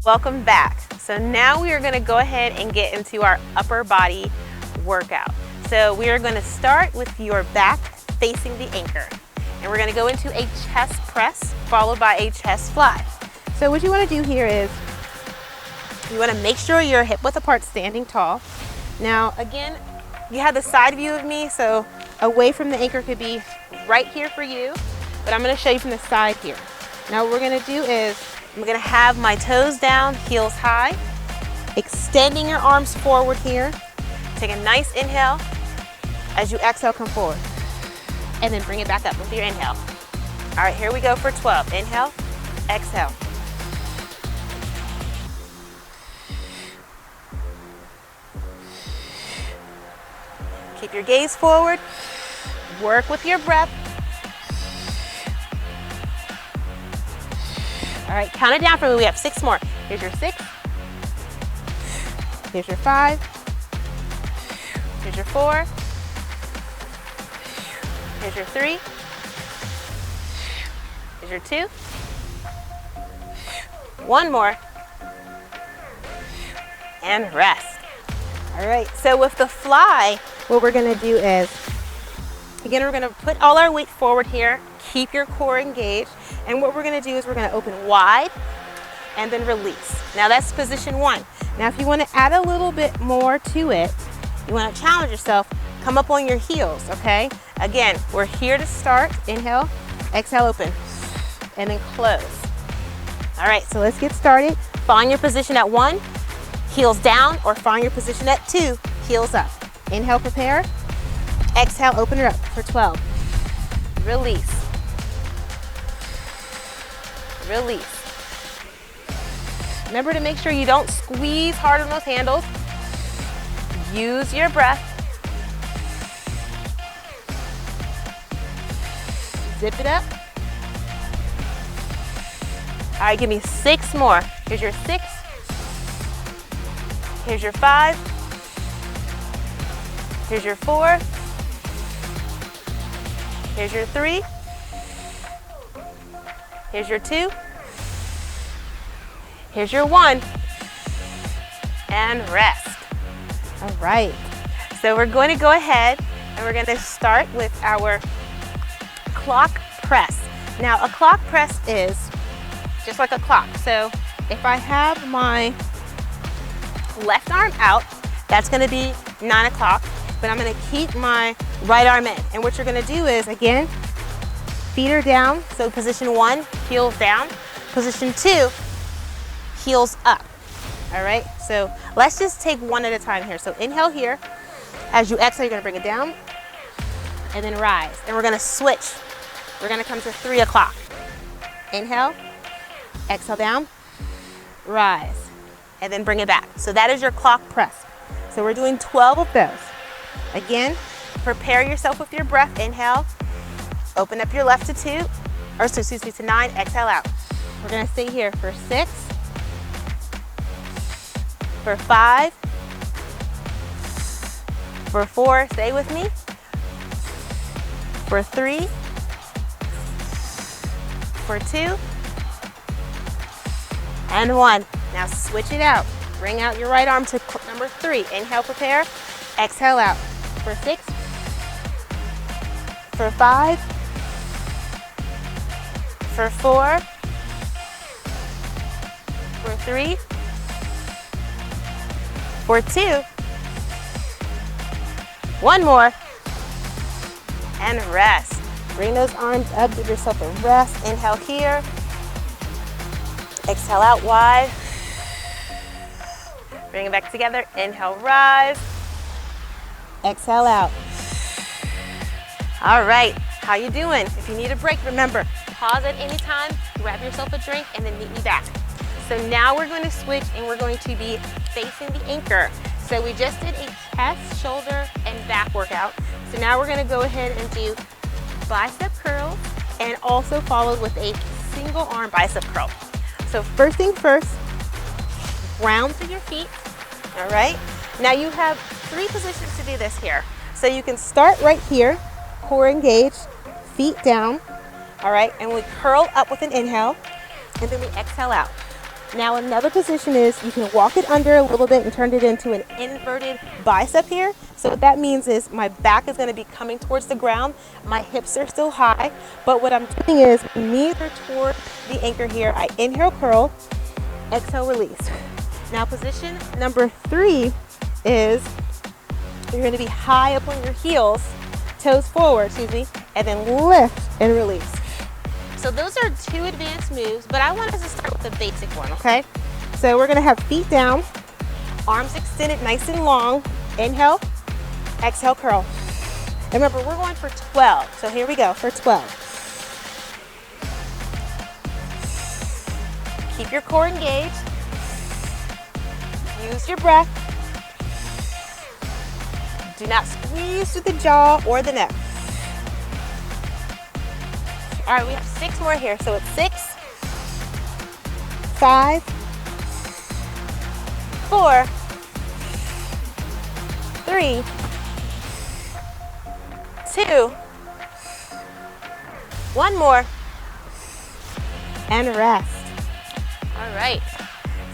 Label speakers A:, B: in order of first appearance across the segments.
A: Welcome back. So now we are going to go ahead and get into our upper body workout. So we are going to start with your back facing the anchor. And we're going to go into a chest press followed by a chest fly. So what you want to do here is you want to make sure you're hip width apart, standing tall. Now again, you have the side view of me, so away from the anchor could be right here for you, but I'm going to show you from the side here. Now what we're going to do is I'm going to have my toes down, heels high, extending your arms forward here. Take a nice inhale. As you exhale, come forward. And then bring it back up with your inhale. All right, here we go for 12. Inhale, exhale. Keep your gaze forward. Work with your breath. All right, count it down for me. We have 6 more. Here's your 6. Here's your 5. Here's your 4. Here's your 3. Here's your 2. 1 more. And rest. All right, so with the fly, what we're gonna do is, again, we're gonna put all our weight forward here, keep your core engaged, and what we're gonna do is we're gonna open wide and then release. Now that's position 1. Now if you wanna add a little bit more to it, you wanna challenge yourself, come up on your heels, okay? Again, we're here to start. Inhale, exhale, open, and then close. All right, so let's get started. Find your position at 1, heels down, or find your position at 2, heels up. Inhale, prepare. Exhale, open her up for 12. Release. Release. Remember to make sure you don't squeeze hard on those handles. Use your breath. Zip it up. All right, give me 6 more. Here's your 6. Here's your 5. Here's your 4. Here's your 3. Here's your 2. Here's your 1. And rest. All right. So we're going to go ahead and we're going to start with our clock press. Now a clock press is just like a clock. So if I have my left arm out, that's going to be 9 o'clock, but I'm going to keep my right arm in. And what you're going to do is, again, feet are down. So position 1, heels down. Position 2, heels up. All right, so let's just take one at a time here. So inhale here. As you exhale, you're going to bring it down and then rise. And we're going to switch. We're going to come to 3 o'clock. Inhale, exhale down, rise, and then bring it back. So that is your clock press. So we're doing 12 of those. Again, prepare yourself with your breath. Inhale, open up your left to 2, or so, excuse me, to 9, exhale out. We're gonna stay here for 6, for 5, for 4, stay with me, for 3, for 2, and 1. Now switch it out. Bring out your right arm to number 3. Inhale, prepare. Exhale out. For 6, for 5, for 4, for 3, for 2, 1 more, and rest. Bring those arms up, give yourself a rest. Inhale here. Exhale out wide. Bring it back together. Inhale, rise. Exhale out. All right, how you doing? If you need a break, remember, pause at any time, grab yourself a drink, and then meet me back. So now we're going to switch and we're going to be facing the anchor. So we just did a chest, shoulder, and back workout. So now we're gonna go ahead and do bicep curls and also followed with a single arm bicep curl. So first thing first, ground through your feet, all right? Now you have 3 positions to do this here. So you can start right here, core engaged, feet down, all right? And we curl up with an inhale, and then we exhale out. Now another position is you can walk it under a little bit and turn it into an inverted bicep here. So what that means is my back is going to be coming towards the ground. My hips are still high, but what I'm doing is knees are toward the anchor here. I inhale, curl, exhale, release. Now position number 3 is you're going to be high up on your heels, toes forward, excuse me, and then lift and release. So those are 2 advanced moves, but I want us to start with the basic one, okay? So we're gonna have feet down, arms extended nice and long. Inhale, exhale, curl. And remember, we're going for 12. So here we go for 12. Keep your core engaged. Use your breath. Do not squeeze through the jaw or the neck. All right, we have 6 more here. So it's 6, 5, 4, 3, 2, 1 more, and rest. All right,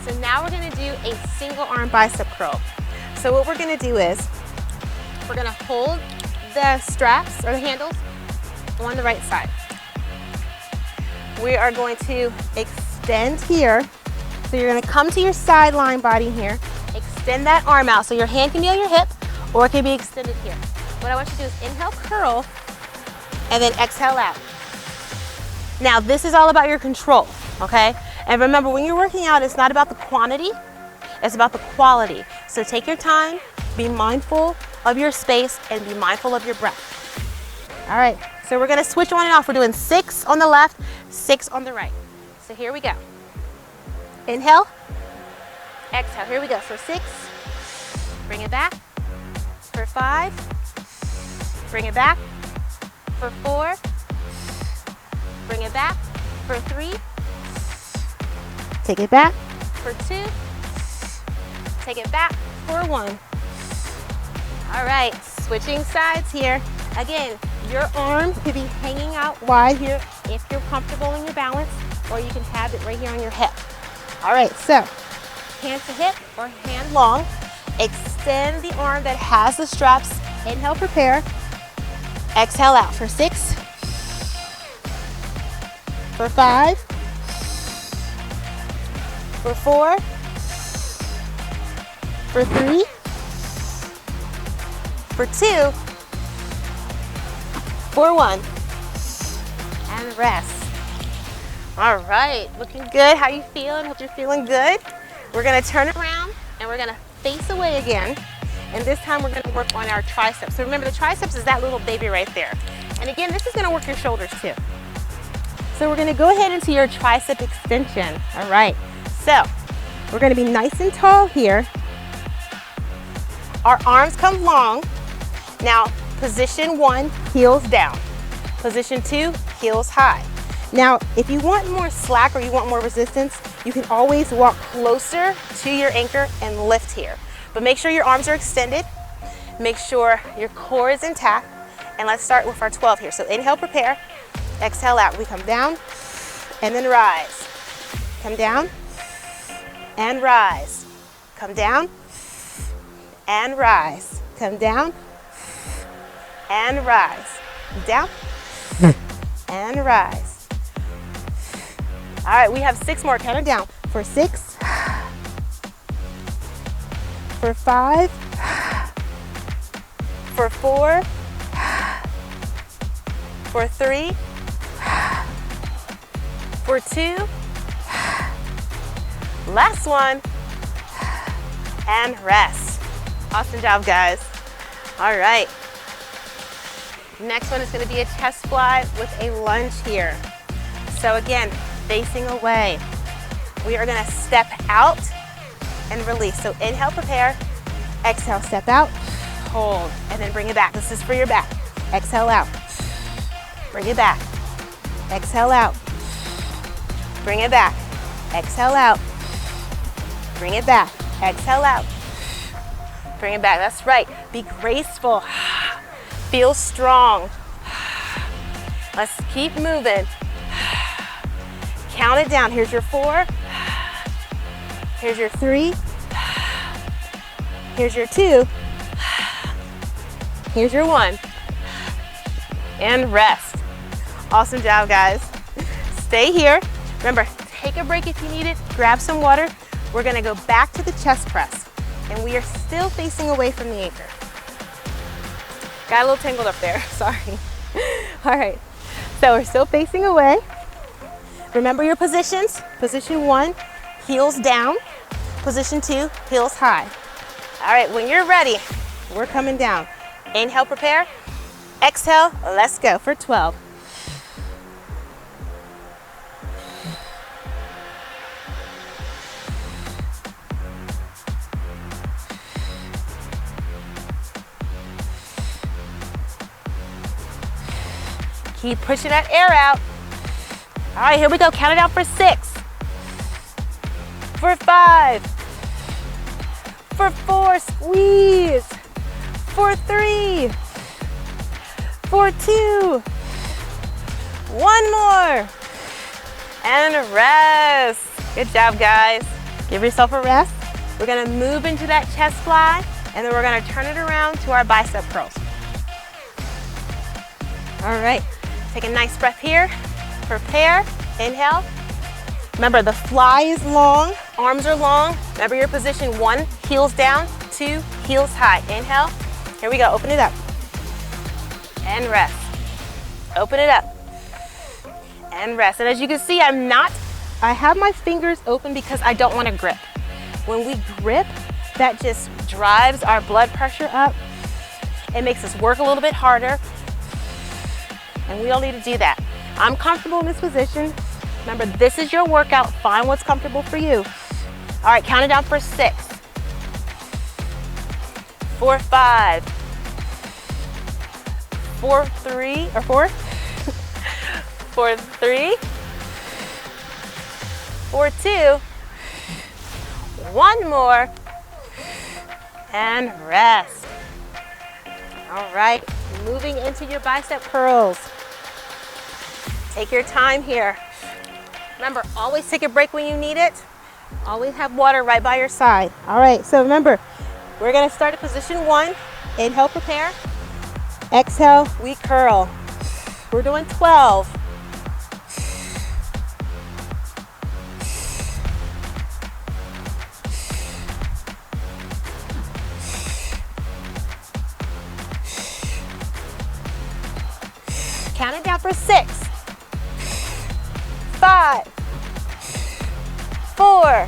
A: so now we're gonna do a single arm bicep curl. So what we're gonna do is, we're gonna hold the straps or the handles on the right side. We are going to extend here. So you're gonna come to your sideline body here, extend that arm out. So your hand can be on your hip or it can be extended here. What I want you to do is inhale, curl, and then exhale out. Now this is all about your control, okay? And remember, when you're working out, it's not about the quantity, it's about the quality. So take your time, be mindful of your space, and be mindful of your breath. All right, so we're gonna switch on and off. We're doing 6 on the left, 6 on the right. So here we go. Inhale, exhale, here we go. For 6, bring it back. For 5, bring it back. For 4, bring it back. For 3, take it back. For 2, take it back. For 1. All right, switching sides here. Again, your arm could be hanging out wide here if you're comfortable in your balance, or you can have it right here on your hip. All right, so hand to hip or hand long. Extend the arm that has the straps. Inhale, prepare. Exhale out for 6, for 5, for 4, for 3, for 2, for 1, and rest. All right, looking good. How you feeling? Hope you're feeling good. We're gonna turn around and we're gonna face away again. And this time we're gonna work on our triceps. So remember, the triceps is that little baby right there. And again, this is gonna work your shoulders too. So we're gonna go ahead into your tricep extension. All right, so we're gonna be nice and tall here. Our arms come long. Now, position 1, heels down. Position 2, heels high. Now, if you want more slack or you want more resistance, you can always walk closer to your anchor and lift here. But make sure your arms are extended. Make sure your core is intact. And let's start with our 12 here. So inhale, prepare. Exhale out. We come down and then rise. Come down and rise. Come down and rise. Come down and rise. Down and rise. All right, we have 6 more. Count it down. For 6, for 5, for 4, for 3, for 2, last one, and rest. Awesome job, guys. All right. Next one is going to be a chest fly with a lunge here. So again, facing away. We are going to step out and release. So inhale, prepare. Exhale, step out, hold, and then bring it back. This is for your back. Exhale out. Bring it back. Exhale out. Bring it back. Exhale out. Bring it back. Exhale out. Bring it back. That's right. Be graceful. Feel strong. Let's keep moving. Count it down. Here's your 4, Here's your 3. Here's your 2. Here's your 1. And rest. Awesome job, guys. Stay here. Remember, take a break if you need it. Grab some water. We're gonna go back to the chest press. And we are still facing away from the anchor. Got a little tangled up there, sorry. All right, so we're still facing away. Remember your positions. Position 1, heels down. Position 2, heels high. All right, when you're ready, we're coming down. Inhale, prepare. Exhale, let's go for 12. Keep pushing that air out. All right, here we go. Count it out for 6, for 5, for 4, squeeze, for 3, for 2, 1 more, and rest. Good job, guys. Give yourself a rest. We're gonna move into that chest fly, and then we're gonna turn it around to our bicep curls. All right. Take a nice breath here. Prepare. Inhale. Remember, the fly is long, arms are long. Remember your position. 1, heels down. 2, heels high. Inhale. Here we go. Open it up. And rest. Open it up. And rest. And as you can see, I have my fingers open because I don't want to grip. When we grip, that just drives our blood pressure up. It makes us work a little bit harder. And we don't need to do that. I'm comfortable in this position. Remember, this is your workout. Find what's comfortable for you. All right, count it down for 6, for 5, for 3, or 4, for 3, for 2, 1 more, and rest. All right, moving into your bicep curls. Take your time here. Remember, always take a break when you need it. Always have water right by your side. All right, so remember, we're gonna start at position 1. Inhale, prepare. Exhale, we curl. We're doing 12. Count it down for 6, 5, 4,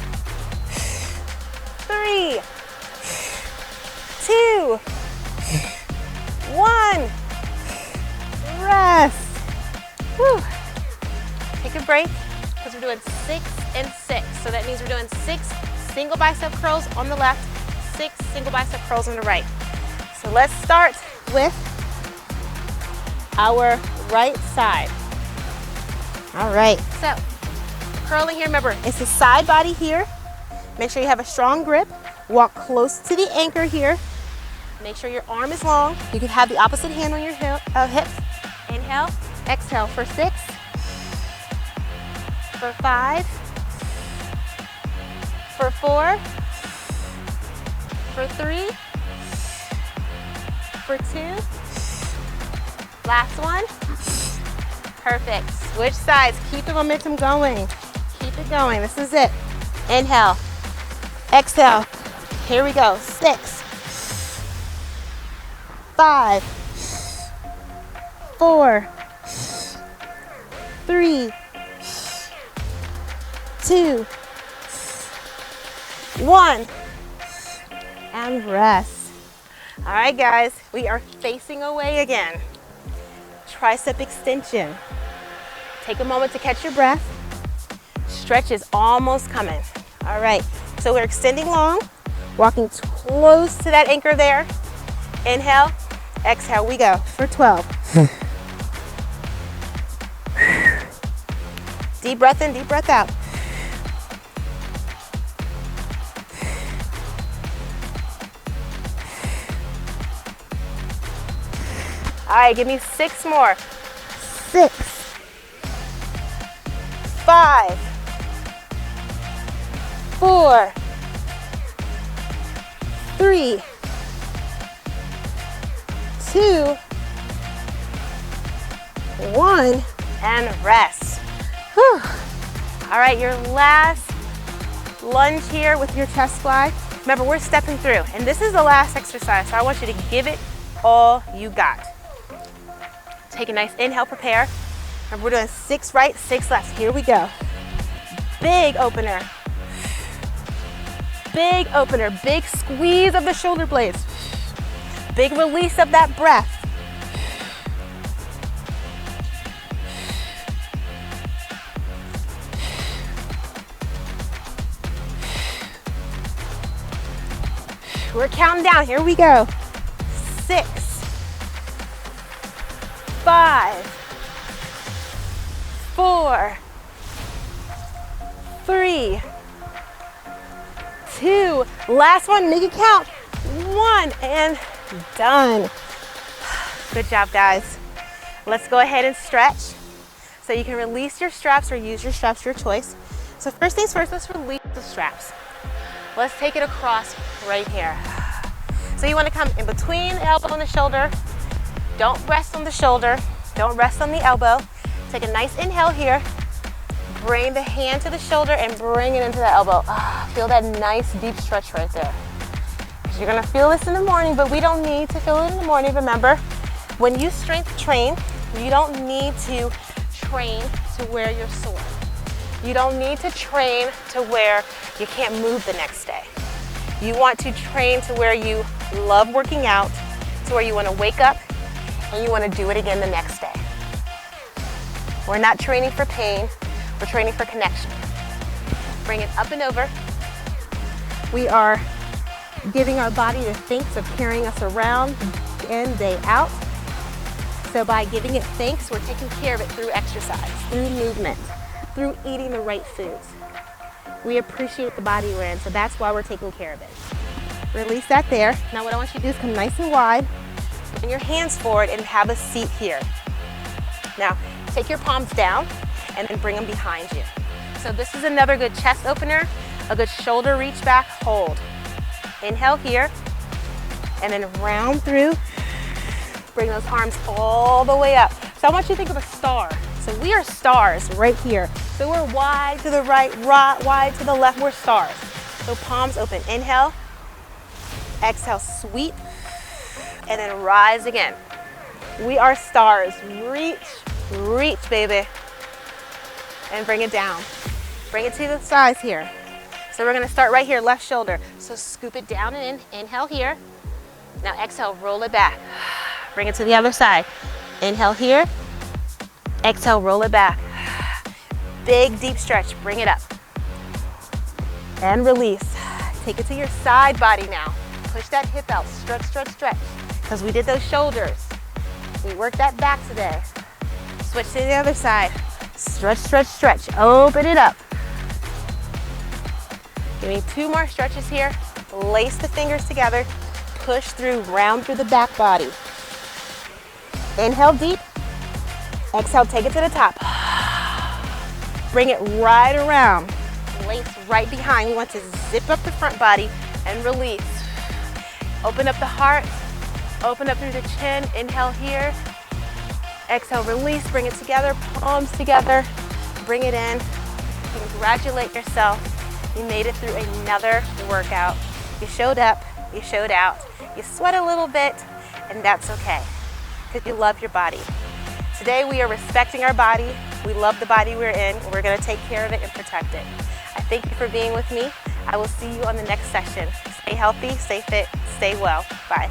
A: 3, 2, 1. Rest. Whew. Take a break because we're doing 6 and 6. So that means we're doing 6 single bicep curls on the left, 6 single bicep curls on the right. So let's start with our right side. All right, so curling here, remember, it's a side body here. Make sure you have a strong grip. Walk close to the anchor here. Make sure your arm is long. You can have the opposite hand on your hips. Inhale, exhale for 6, for 5, for 4, for 3, for 2, last one. Perfect. Switch sides. Keep the momentum going. Keep it going. This is it. Inhale. Exhale. Here we go. 6, 5, 4, 3, 2, 1. And rest. All right, guys. We are facing away again. Tricep extension. Take a moment to catch your breath. Stretch is almost coming. All right, so we're extending long, walking close to that anchor there. Inhale, exhale, we go for 12. Deep breath in, deep breath out. All right, give me 6 more. 6, 5, 4, 3, 2, 1, and rest. Whew. All right, your last lunge here with your chest fly. Remember, we're stepping through, and this is the last exercise, so I want you to give it all you got. Take a nice inhale, prepare. Remember, we're doing 6 right, 6 left. Here we go. Big opener. Big opener, big squeeze of the shoulder blades. Big release of that breath. We're counting down, here we go. 6, 5, 4, 3, 2, last one, make it count. 1, and done. Good job, guys. Let's go ahead and stretch. So you can release your straps or use your straps, your choice. So first things first, let's release the straps. Let's take it across right here. So you want to come in between the elbow and the shoulder. Don't rest on the shoulder. Don't rest on the elbow. Take a nice inhale here. Bring the hand to the shoulder and bring it into the elbow. Feel that nice deep stretch right there. You're gonna feel this in the morning, but we don't need to feel it in the morning. Remember, when you strength train, you don't need to train to where you're sore. You don't need to train to where you can't move the next day. You want to train to where you love working out, to where you want to wake up and you want to do it again the next day. We're not training for pain, we're training for connection. Bring it up and over. We are giving our body the thanks of carrying us around day in, day out. So by giving it thanks, we're taking care of it through exercise, through movement, through eating the right foods. We appreciate the body we're in, so that's why we're taking care of it. Release that there. Now what I want you to do is come nice and wide, bring your hands forward and have a seat here. Now take your palms down and then bring them behind you. So this is another good chest opener, a good shoulder reach back, hold. Inhale here, and then round through. Bring those arms all the way up. So I want you to think of a star. So we are stars right here. So we're wide to the right, wide to the left, we're stars. So palms open, inhale, exhale, sweep, and then rise again. We are stars, reach, baby. And bring it down. Bring it to the sides here. So we're gonna start right here, left shoulder. So scoop it down and inhale here. Now exhale, roll it back. Bring it to the other side. Inhale here. Exhale, roll it back. Big deep stretch, bring it up. And release. Take it to your side body now. Push that hip out, stretch, stretch, stretch. Because we did those shoulders. We worked that back today. Switch to the other side. Stretch, stretch, stretch, open it up. Give me 2 more stretches here. Lace the fingers together. Push through, round through the back body. Inhale deep. Exhale, take it to the top. Bring it right around. Lace right behind. We want to zip up the front body and release. Open up the heart. Open up through the chin. Inhale here. Exhale, release. Bring it together. Palms together. Bring it in. Congratulate yourself. You made it through another workout. You showed up. You showed out. You sweat a little bit, and that's okay, because you love your body. Today we are respecting our body. We love the body we're in, and we're gonna take care of it and protect it. I thank you for being with me. I will see you on the next session. Stay healthy, stay fit, stay well. Bye.